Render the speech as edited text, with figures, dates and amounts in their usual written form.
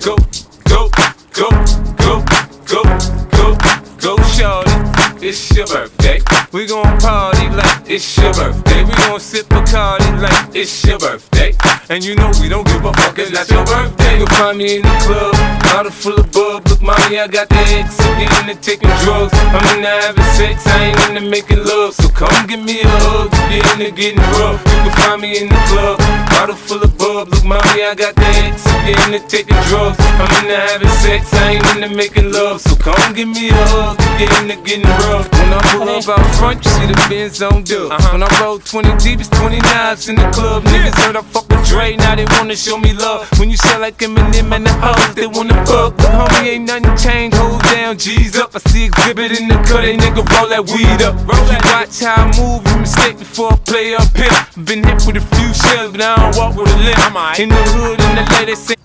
go, go, go, go, go, go, go, shorty. It's your birthday. We gon' party like it's your birthday. We gon' sip Bacardi like it's your birthday. And you know we don't give a fuck, it's not your birthday. You'll find me in the club, bottle full of bub. Look, mommy, I got the X, I get into taking drugs. I'm into having sex, I ain't into making love. So come give me a hug, get into getting rough. You can find me in the club, bottle full of bub. Look, mommy, I got the X, I get into taking drugs. I'm into having sex, I ain't into making love. So come give me a hug, get into getting rough. When I pull up out front, you see the Benz on dub. When I roll 20 deep, it's 20 knives in the club. Niggas heard I fuck with Dre, now they wanna show me love. When you sell like Eminem and the hoes, they wanna fuck. But homie, ain't nothing changed, hold down, G's up. I see exhibit in the cut, they nigga roll that weed up. If you watch how I move, you mistake before I play up here. Been hit with a few shells, but I don't walk with a limp. In the hood, in the lady say